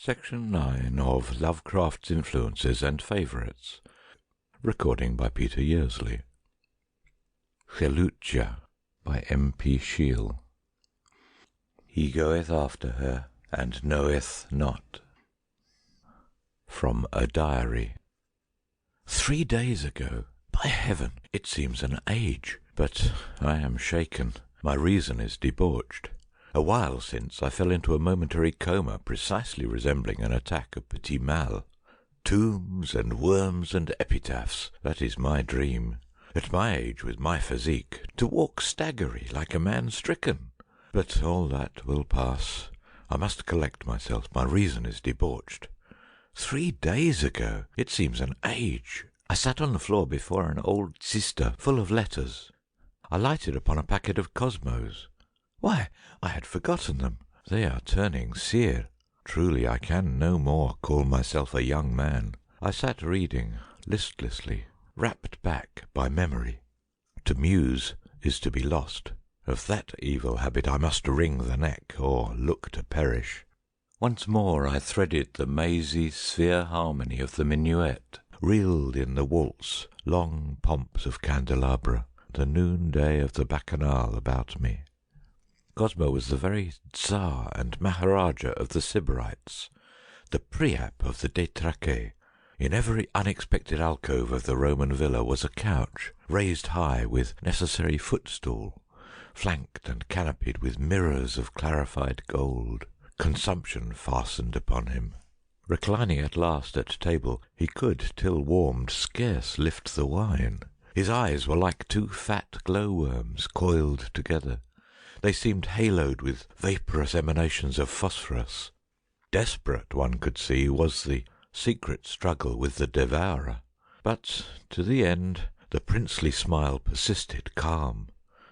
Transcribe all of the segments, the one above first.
Section 9 of Lovecraft's Influences and Favourites. Recording by Peter Yearsley. Xelucha by M.P. Shiel. He goeth after her, and knoweth not. From a diary. 3 days ago. By heaven, it seems an age, but I am shaken. My reason is debauched. A while since I fell into a momentary coma precisely resembling an attack of petit mal. Tombs and worms and epitaphs, that is my dream. At my age, with my physique, to walk staggery like a man stricken. But all that will pass. I must collect myself. My reason is debauched. 3 days ago. It seems an age. I sat on the floor before an old cista full of letters. I lighted upon a packet of Cosmos. Why, I had forgotten them. They are turning sere. Truly, I can no more call myself a young man. I sat reading, listlessly, wrapped back by memory. To muse is to be lost. Of that evil habit I must wring the neck, or look to perish. Once more I threaded the mazy sphere harmony of the minuet, reeled in the waltz, long pomps of candelabra, the noonday of the bacchanal about me. Cosmo was the very Tsar and Maharaja of the Sybarites, the Priap of the Détraqués. In every unexpected alcove of the Roman villa was a couch, raised high with necessary footstool, flanked and canopied with mirrors of clarified gold. Consumption fastened upon him. Reclining at last at table, he could, till warmed, scarce lift the wine. His eyes were like two fat glowworms coiled together. They seemed haloed with vaporous emanations of phosphorus. Desperate, one could see, was the secret struggle with the devourer. But to the end the princely smile persisted calm.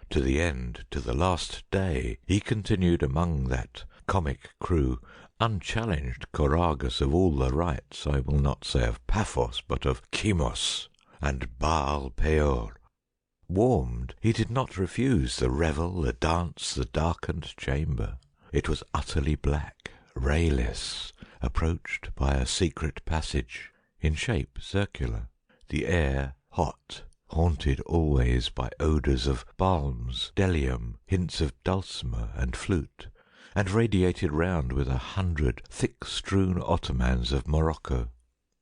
To the end, to the last day, he continued among that comic crew, unchallenged choragus of all the rites, I will not say of Paphos, but of Chemos and Baal Peor. Warmed, he did not refuse the revel, the dance, the darkened chamber. It was utterly black, rayless, approached by a secret passage, in shape circular, the air hot, haunted always by odours of balms, delium, hints of dulcimer and flute, and radiated round with 100 thick-strewn ottomans of Morocco.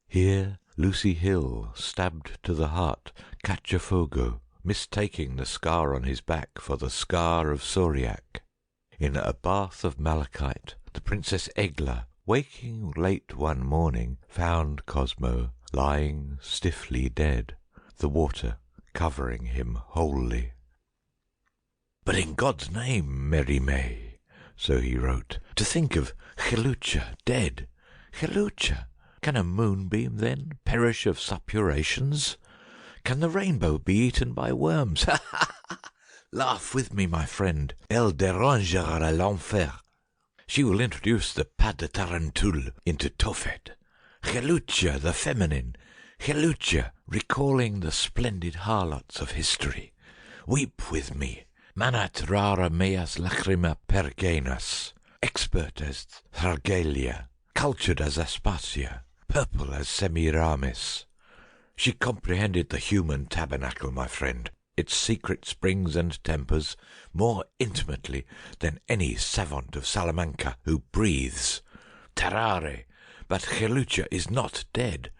Here Lucy Hill stabbed to the heart Cachafogo, mistaking the scar on his back for the scar of Sauriac. In a bath of malachite, the Princess Egla, waking late one morning, found Cosmo lying stiffly dead, the water covering him wholly. "But in God's name, Mérimée," so he wrote, "to think of Xelucha dead! Xelucha! Can a moonbeam, then, perish of suppurations? Can the rainbow be eaten by worms? Ha, ha, ha! Laugh with me, my friend. Elle dérangera l'enfer. She will introduce the pas de tarentule into Tophet. Xelucha the feminine, Xelucha recalling the splendid harlots of history. Weep with me. Manat rara meas lacrima pergenas. Expert as Thargelia, cultured as Aspasia, purple as Semiramis. She comprehended the human tabernacle, my friend, its secret springs and tempers, more intimately than any savant of Salamanca who breathes. Tarare, but Xelucha is not dead.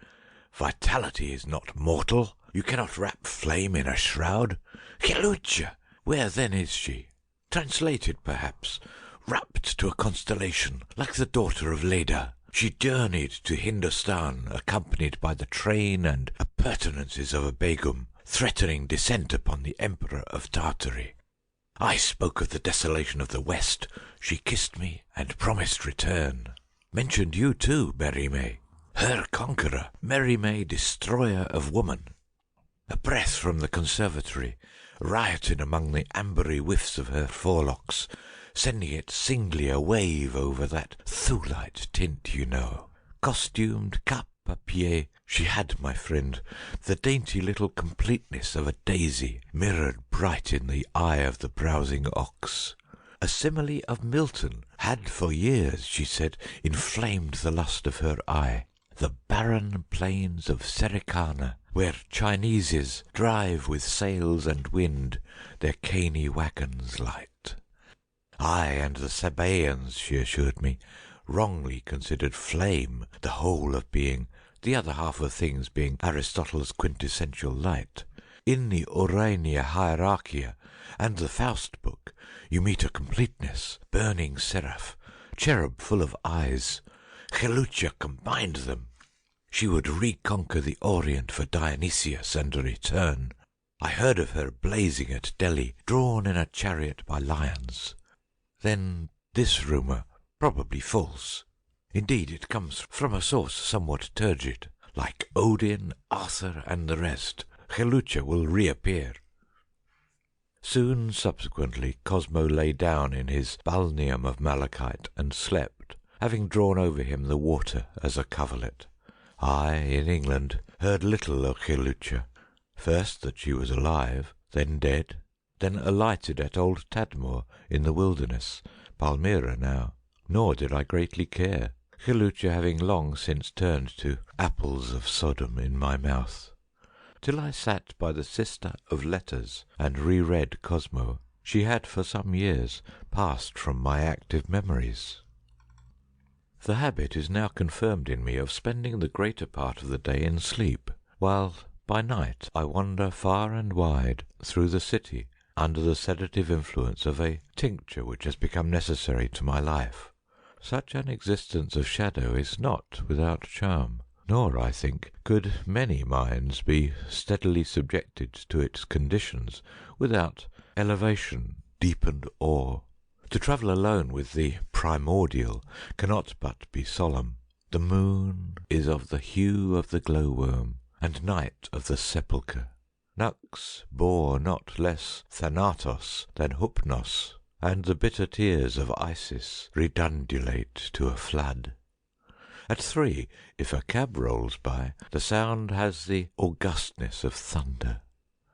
Vitality is not mortal. You cannot wrap flame in a shroud. Xelucha! Where then is she? Translated, perhaps, wrapped to a constellation, like the daughter of Leda. She journeyed to Hindostan, accompanied by the train and appurtenances of a Begum, threatening descent upon the Emperor of Tartary. I spoke of the desolation of the West. She kissed me and promised return. Mentioned you too, Mérimée. Her conqueror, Mérimée, destroyer of woman. A breath from the conservatory, rioting among the ambery whiffs of her forelocks, sending it singly a wave over that thulite tint, you know. Costumed cap à pied, she had, my friend, the dainty little completeness of a daisy mirrored bright in the eye of the browsing ox. A simile of Milton had for years, she said, inflamed the lust of her eye. The barren plains of Sericana, where Chineses drive with sails and wind their caney wagons light. I and the Sabaeans, she assured me, wrongly considered flame the whole of being, the other half of things being Aristotle's quintessential light. In the Urania Hierarchia and the Faust book you meet a completeness, burning seraph, cherub full of eyes. Xelucha combined them. She would reconquer the Orient for Dionysius and return. I heard of her blazing at Delhi, drawn in a chariot by lions. Then this rumour, probably false. Indeed, it comes from a source somewhat turgid. Like Odin, Arthur, and the rest, Xelucha will reappear. Soon subsequently, Cosmo lay down in his balneum of malachite and slept, having drawn over him the water as a coverlet. I, in England, heard little of Xelucha. First that she was alive, then dead, then alighted at old Tadmor in the wilderness, Palmyra now. Nor did I greatly care, Xelucha having long since turned to apples of Sodom in my mouth. Till I sat by the sister of letters and reread Cosmo, she had for some years passed from my active memories. The habit is now confirmed in me of spending the greater part of the day in sleep, while by night I wander far and wide through the city under the sedative influence of a tincture which has become necessary to my life. Such an existence of shadow is not without charm. Nor, I think, could many minds be steadily subjected to its conditions without elevation, deepened awe. To travel alone with the primordial cannot but be solemn. The moon is of the hue of the glowworm, and night of the sepulchre. Nux bore not less Thanatos than Hypnos, and the bitter tears of Isis redundulate to a flood. At 3, if a cab rolls by, the sound has the augustness of thunder.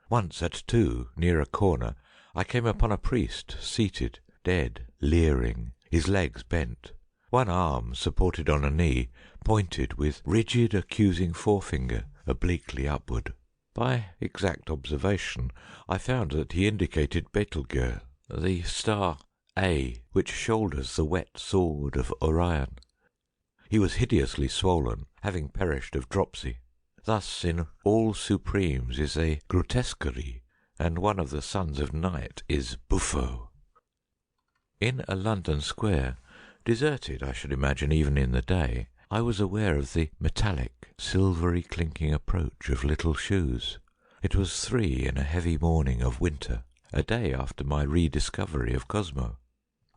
Once at 2, near a corner, I came upon a priest seated, dead, leering, his legs bent, one arm supported on a knee, pointed with rigid accusing forefinger obliquely upward. By exact observation, I found that he indicated Betelgeuse, the star A, which shoulders the wet sword of Orion. He was hideously swollen, having perished of dropsy. Thus in all supremes is a grotesquerie, and one of the sons of night is Buffo. In a London square, deserted I should imagine even in the day, I was aware of the metallic, silvery clinking approach of little shoes. It was 3 in a heavy morning of winter, a day after my rediscovery of Cosmo.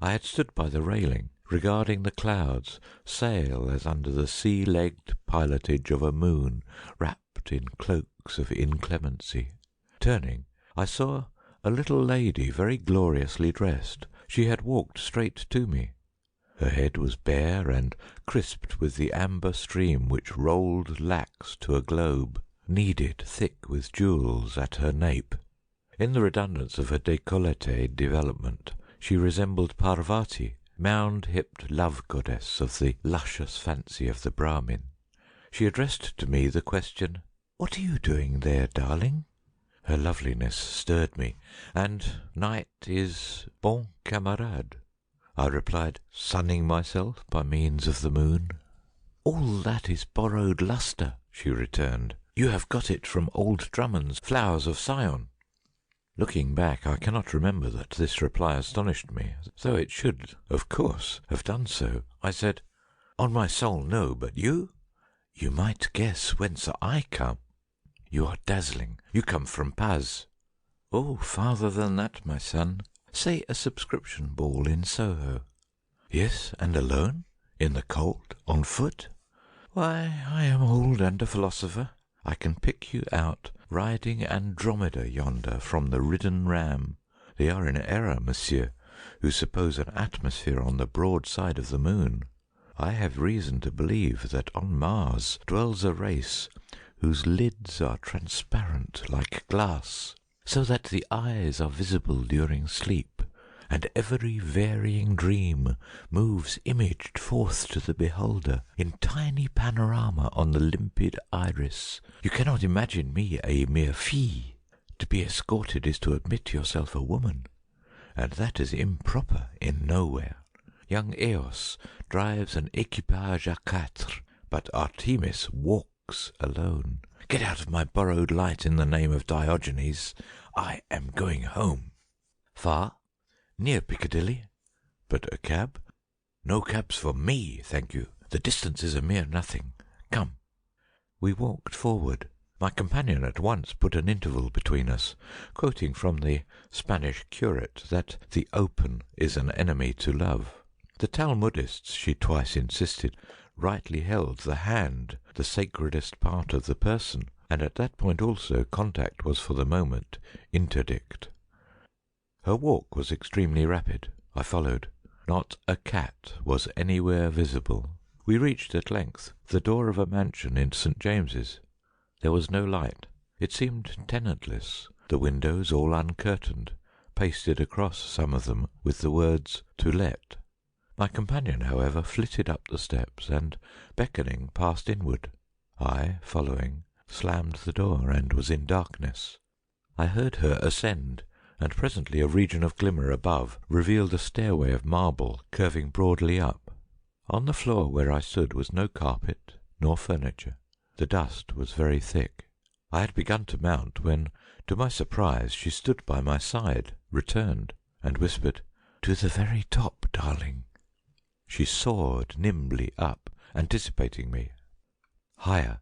I had stood by the railing, regarding the clouds sail as under the sea-legged pilotage of a moon wrapped in cloaks of inclemency. Turning, I saw a little lady very gloriously dressed. She had walked straight to me. Her head was bare and crisped with the amber stream which rolled lax to a globe, kneaded thick with jewels at her nape. In the redundance of her décolleté development, she resembled Parvati, mound-hipped love-goddess of the luscious fancy of the Brahmin. She addressed to me the question, "What are you doing there, darling?" Her loveliness stirred me, and night is bon camarade. I replied, sunning myself by means of the moon. "All that is borrowed lustre," she returned. "You have got it from old Drummond's Flowers of Sion." Looking back, I cannot remember that this reply astonished me, though it should, of course, have done so. I said, "On my soul, no, but you? You might guess whence I come. You are dazzling. You come from Paz." "Oh, farther than that, my son. Say a subscription ball in Soho." "Yes, and alone? In the cold? On foot?" "Why, I am old and a philosopher. I can pick you out riding Andromeda yonder from the ridden ram. They are in error, monsieur, who suppose an atmosphere on the broad side of the moon. I have reason to believe that on Mars dwells a race whose lids are transparent like glass, so that the eyes are visible during sleep, and every varying dream moves imaged forth to the beholder in tiny panorama on the limpid iris. You cannot imagine me a mere fille. To be escorted is to admit yourself a woman, and that is improper in nowhere. Young Eos drives an equipage à quatre, but Artemis walks alone. Get out of my borrowed light in the name of Diogenes. I am going home. Far? Near Piccadilly? But a cab? No cabs for me, thank you. The distance is a mere nothing. Come. We walked forward. My companion at once put an interval between us, quoting from the Spanish curate that the open is an enemy to love. The Talmudists, she twice insisted, rightly held the hand the sacredest part of the person, and at that point also contact was for the moment interdict. Her walk was extremely rapid. I followed. Not a cat was anywhere visible. We reached at length the door of a mansion in St. James's. There was no light. It seemed tenantless, the windows all uncurtained, pasted across some of them with the words "To Let." My companion, however, flitted up the steps, and, beckoning, passed inward. I, following, slammed the door, and was in darkness. I heard her ascend, and presently a region of glimmer above revealed a stairway of marble curving broadly up. On the floor where I stood was no carpet nor furniture. The dust was very thick. I had begun to mount when, to my surprise, she stood by my side, returned, and whispered, "To the very top, darling." She soared nimbly up, anticipating me. Higher.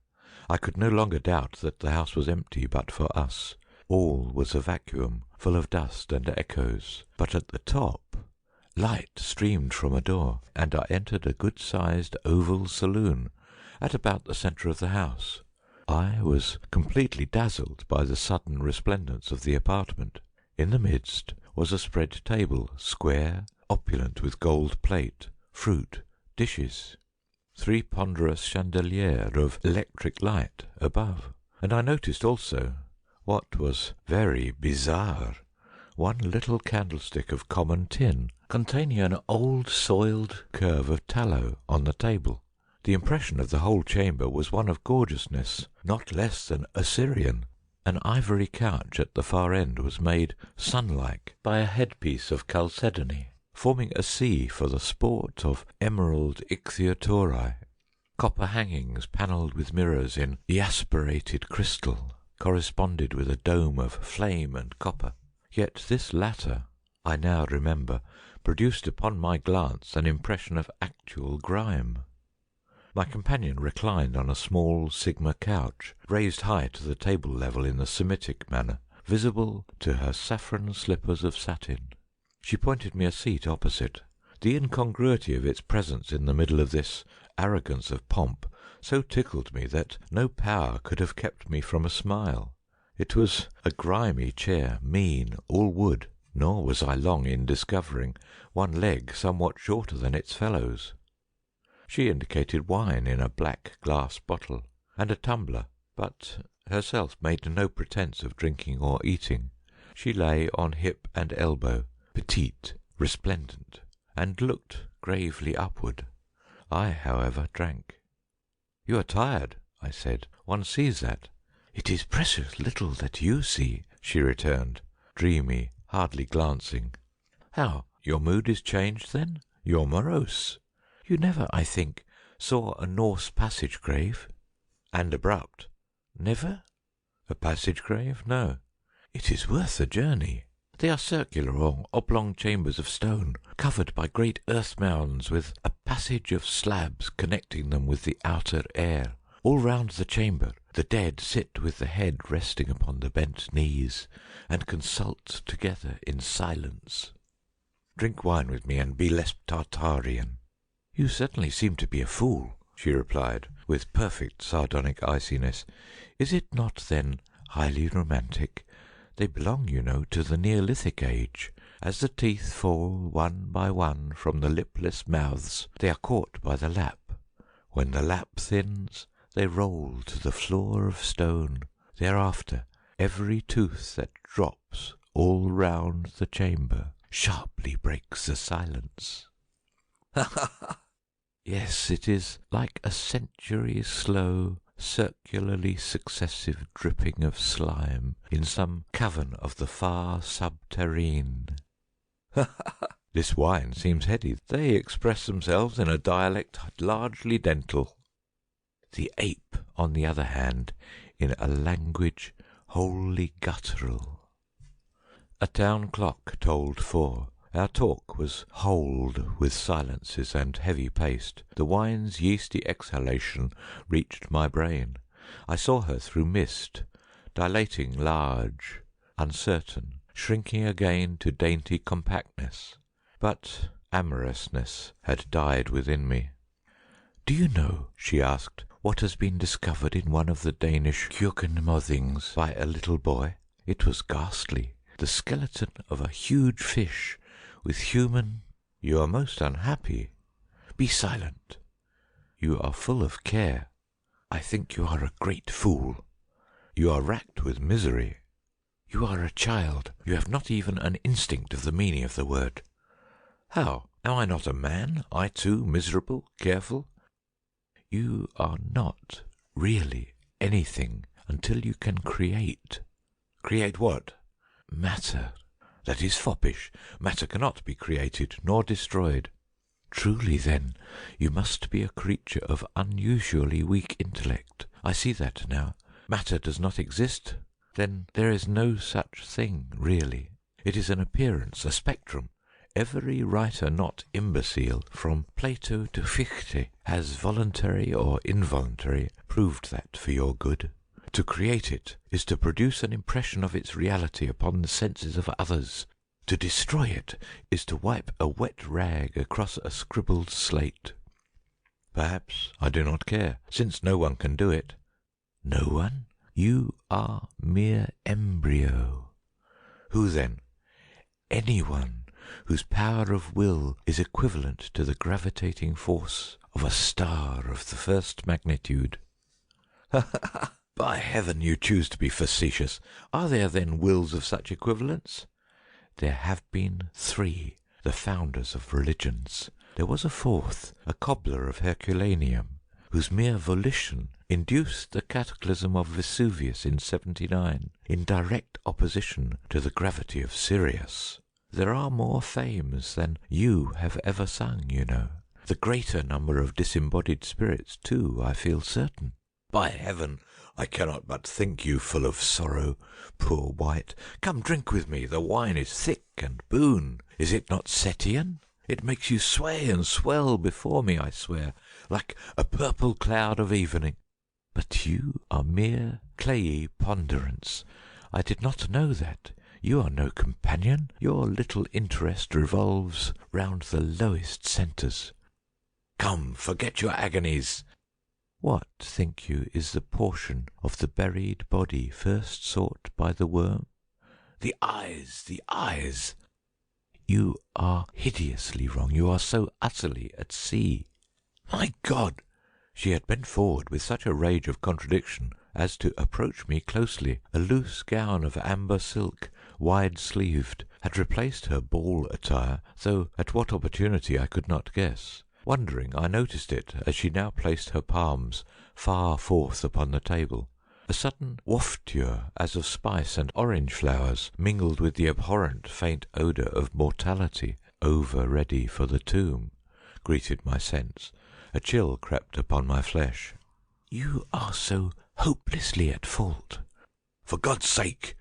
I could no longer doubt that the house was empty but for us. All was a vacuum, full of dust and echoes. But at the top, light streamed from a door, and I entered a good-sized oval saloon at about the centre of the house. I was completely dazzled by the sudden resplendence of the apartment. In the midst was a spread table, square, opulent with gold plate, fruit, dishes, 3 ponderous chandeliers of electric light above, and I noticed also, what was very bizarre, one little candlestick of common tin containing an old soiled curve of tallow on the table. The impression of the whole chamber was one of gorgeousness not less than Assyrian. An ivory couch at the far end was made sun-like by a headpiece of chalcedony, forming a sea for the sport of emerald ichthyosauri. Copper hangings panelled with mirrors in iasperated crystal corresponded with a dome of flame and copper. Yet this latter, I now remember, produced upon my glance an impression of actual grime. My companion reclined on a small sigma couch, raised high to the table level in the Semitic manner, visible to her saffron slippers of satin. She pointed me a seat opposite. The incongruity of its presence in the middle of this arrogance of pomp so tickled me that no power could have kept me from a smile. It was a grimy chair, mean, all wood, nor was I long in discovering one leg somewhat shorter than its fellows. She indicated wine in a black glass bottle, and a tumbler, but herself made no pretence of drinking or eating. She lay on hip and elbow, petite, resplendent, and looked gravely upward. I, however, drank. "You are tired," I said. "One sees that." "It is precious little that you see," she returned, dreamy, hardly glancing. "How? Your mood is changed, then? You're morose. You never, I think, saw a Norse passage grave?" "And abrupt." "Never?" "A passage grave? No." "It is worth a journey. They are circular or oblong chambers of stone, covered by great earth mounds, with a passage of slabs connecting them with the outer air. All round the chamber the dead sit with the head resting upon the bent knees, and consult together in silence. Drink wine with me, and be less Tartarian." "You certainly seem to be a fool," she replied, with perfect sardonic iciness. "Is it not, then, highly romantic? They belong, you know, to the Neolithic age. As the teeth fall one by one from the lipless mouths, they are caught by the lap. When the lap thins, they roll to the floor of stone. Thereafter, every tooth that drops all round the chamber sharply breaks the silence. Ha ha ha! Yes, it is like a century-slow, circularly successive dripping of slime in some cavern of the far subterrene. Ha ha ha! This wine seems heady. They express themselves in a dialect largely dental. The ape, on the other hand, in a language wholly guttural. A town clock tolled 4. Our talk was holed with silences and heavy paced. The wine's yeasty exhalation reached my brain. I saw her through mist, dilating large, uncertain, shrinking again to dainty compactness. But amorousness had died within me. "Do you know," she asked, "what has been discovered in one of the Danish Keukenmothings by a little boy? It was ghastly. The skeleton of a huge fish with human—" "You are most unhappy." "Be silent. You are full of care. I think you are a great fool. You are racked with misery. You are a child. You have not even an instinct of the meaning of the word." "How? Am I not a man? I too miserable, careful?" "You are not really anything until you can create." "Create what?" "Matter." "That is foppish. Matter cannot be created nor destroyed." "Truly, then, you must be a creature of unusually weak intellect. I see that now. Matter does not exist? Then there is no such thing, really. It is an appearance, a spectrum. Every writer not imbecile, from Plato to Fichte, has voluntary or involuntary proved that for your good. To create it is to produce an impression of its reality upon the senses of others. To destroy it is to wipe a wet rag across a scribbled slate. Perhaps I do not care, since no one can do it." "No one? You are mere embryo." "Who then?" "Anyone whose power of will is equivalent to the gravitating force of a star of the first magnitude." "Ha ha ha! By heaven, you choose to be facetious. Are there then wills of such equivalents?" "There have been 3, the founders of religions. There was a 4th, a cobbler of Herculaneum, whose mere volition induced the cataclysm of Vesuvius in 79, in direct opposition to the gravity of Sirius. There are more fames than you have ever sung, you know. The greater number of disembodied spirits, too, I feel certain." "By heaven, I cannot but think you full of sorrow, poor wight. Come, drink with me. The wine is thick and boon. Is it not Setian? It makes you sway and swell before me, I swear, like a purple cloud of evening." "But you are mere clayey ponderance. I did not know that. You are no companion. Your little interest revolves round the lowest centres." "Come, forget your agonies." "What, think you, is the portion of the buried body first sought by the worm?" "The eyes, the eyes." "You are hideously wrong. You are so utterly at sea." "My God!" She had bent forward with such a rage of contradiction as to approach me closely. A loose gown of amber silk, wide-sleeved, had replaced her ball attire, though at what opportunity I could not guess. Wondering, I noticed it as she now placed her palms far forth upon the table. A sudden wafture, as of spice and orange flowers, mingled with the abhorrent faint odour of mortality, over-ready for the tomb, greeted my sense. A chill crept upon my flesh. "You are so hopelessly at fault." "For God's sake!"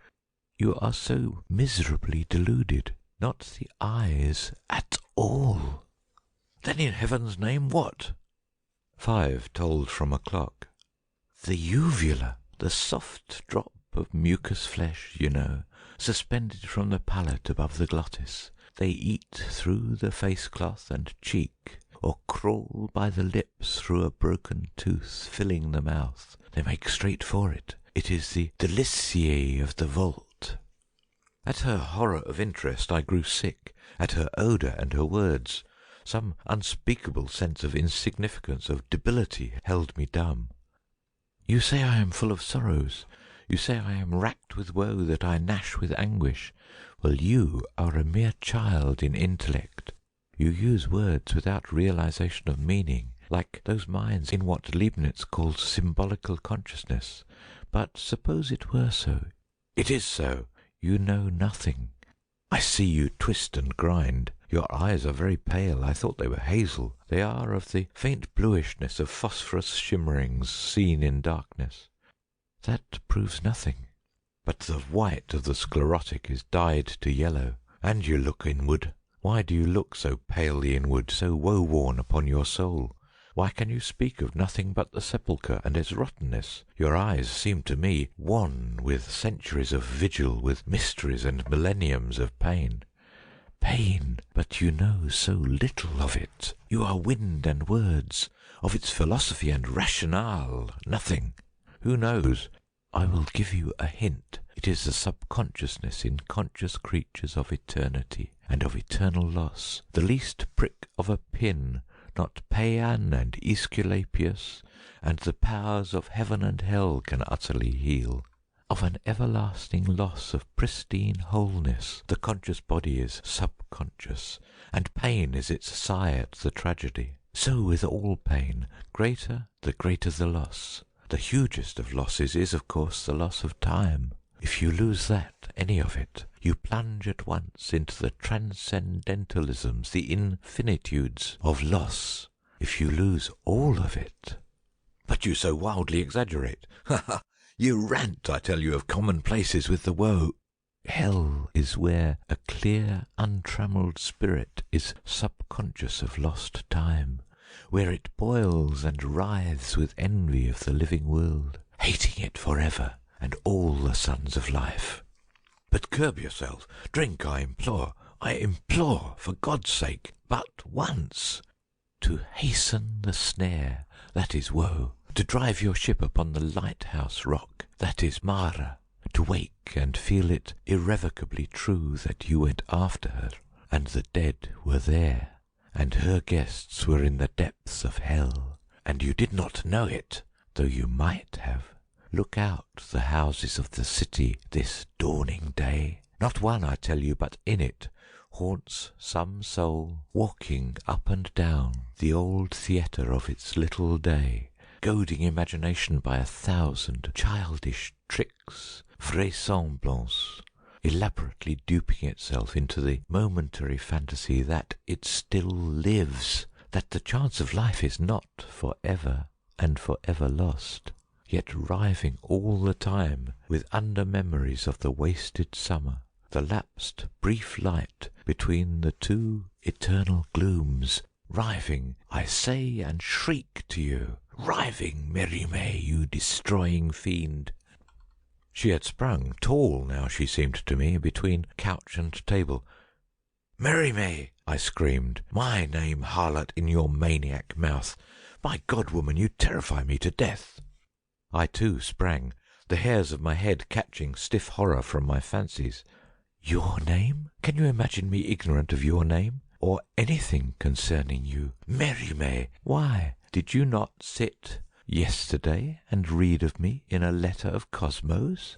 "You are so miserably deluded. Not the eyes at all." "Then in heaven's name what?" 5 tolled from a clock. "The uvula, the soft drop of mucous flesh, you know, suspended from the palate above the glottis. They eat through the face-cloth and cheek, or crawl by the lips through a broken tooth filling the mouth. They make straight for it. It is the deliciae of the vault." At her horror of interest I grew sick, at her odour and her words. Some unspeakable sense of insignificance, of debility, held me dumb. "You say I am full of sorrows. You say I am racked with woe, that I gnash with anguish. Well, you are a mere child in intellect. You use words without realization of meaning, like those minds in what Leibniz calls symbolical consciousness. But suppose it were so. It is so. You know nothing. I see you twist and grind. Your eyes are very pale. I thought they were hazel. They are of the faint bluishness of phosphorus shimmerings seen in darkness. That proves nothing. But the white of the sclerotic is dyed to yellow. And you look inward. Why do you look so palely inward, so woe-worn upon your soul? Why can you speak of nothing but the sepulchre and its rottenness? Your eyes seem to me wan with centuries of vigil, with mysteries and millenniums of pain. Pain, but you know so little of it. You are wind and words. Of its philosophy and rationale, nothing. Who knows? I will give you a hint. It is the subconsciousness in conscious creatures of eternity and of eternal loss. The least prick of a pin, not Paean and Aesculapius and the powers of heaven and hell can utterly heal. Of an everlasting loss of pristine wholeness, the conscious body is subconscious, and pain is its sigh at the tragedy. So with all pain, greater the loss. The hugest of losses is, of course, the loss of time. If you lose that, any of it, you plunge at once into the transcendentalisms, the infinitudes of loss. If you lose all of it... But you so wildly exaggerate. Ha ha! You rant, I tell you, of commonplaces with the woe. Hell is where a clear, untrammelled spirit is subconscious of lost time, where it boils and writhes with envy of the living world, hating it forever and all the sons of life. But curb yourself. Drink, I implore, for God's sake, but once. To hasten the snare, that is woe. To drive your ship upon the lighthouse rock, that is Mare. To wake and feel it irrevocably true that you went after her, and the dead were there, and her guests were in the depths of hell, and you did not know it, though you might have. Look out the houses of the city this dawning day. Not one, I tell you, but in it haunts some soul, walking up and down the old theatre of its little day, goading imagination by 1,000 childish tricks, vraisemblances, elaborately duping itself into the momentary fantasy that it still lives, that the chance of life is not for ever and for ever lost, yet riving all the time with under-memories of the wasted summer, the lapsed brief light between the two eternal glooms, riving, I say and shriek to you, riving, Mare, you destroying fiend. She had sprung, tall now she seemed to me, between couch and table. Mare, I screamed, my name harlot in your maniac mouth. My God, woman, you terrify me to death. I too sprang, the hairs of my head catching stiff horror from my fancies. Your name? Can you imagine me ignorant of your name, or anything concerning you? Mare, why did you not sit yesterday and read of me in a letter of Cosmo's?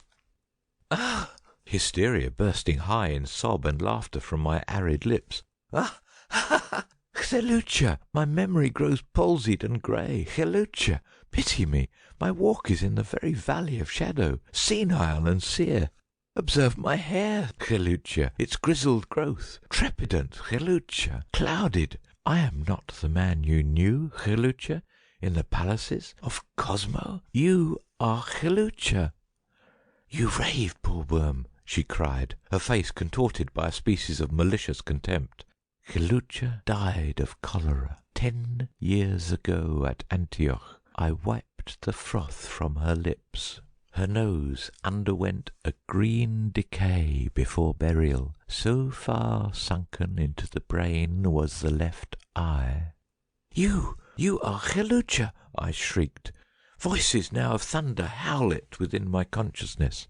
Ah! Hysteria bursting high in sob and laughter from my arid lips. Ah! Ha ha! Xelucha, my memory grows palsied and grey. Xelucha, pity me. My walk is in the very valley of shadow, senile and sere. Observe my hair, Xelucha, its grizzled growth, trepidant, Xelucha, clouded. I am not the man you knew, Xelucha, in the palaces of Cosmo. You are Xelucha. You rave, poor worm, she cried, her face contorted by a species of malicious contempt. Xelucha died of cholera 10 years ago at Antioch. I wiped the froth from her lips. Her nose underwent a green decay before burial. So far sunken into the brain was the left eye. You are Xelucha, I shrieked. Voices now of thunder howl it within my consciousness.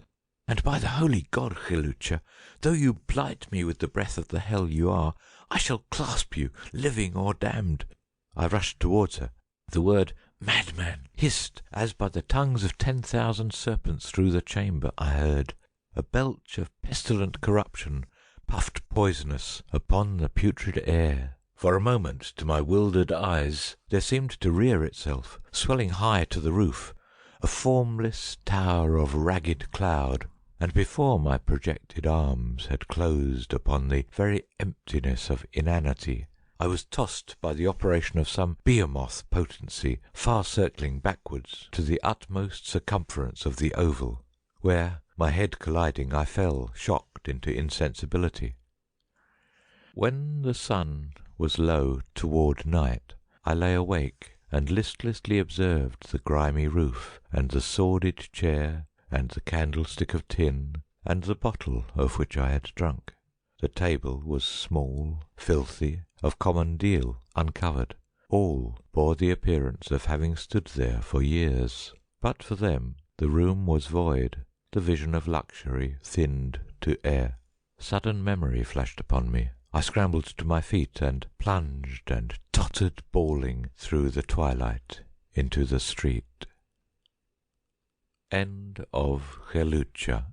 And by the holy God, Xelucha, though you blight me with the breath of the hell you are, I shall clasp you, living or damned. I rushed towards her. The word madman hissed as by the tongues of 10,000 serpents through the chamber. I heard a belch of pestilent corruption, puffed poisonous upon the putrid air. For a moment, to my wildered eyes, there seemed to rear itself, swelling high to the roof, a formless tower of ragged cloud, and before my projected arms had closed upon the very emptiness of inanity, I was tossed by the operation of some behemoth potency, far circling backwards to the utmost circumference of the oval, where, my head colliding, I fell shocked into insensibility. When the sun was low toward night, I lay awake and listlessly observed the grimy roof, and the sordid chair, and the candlestick of tin, and the bottle of which I had drunk. The table was small, filthy, of common deal, uncovered. All bore the appearance of having stood there for years. But for them the room was void, the vision of luxury thinned to air. Sudden memory flashed upon me. I scrambled to my feet and plunged and tottered bawling through the twilight into the street. End of Xelucha.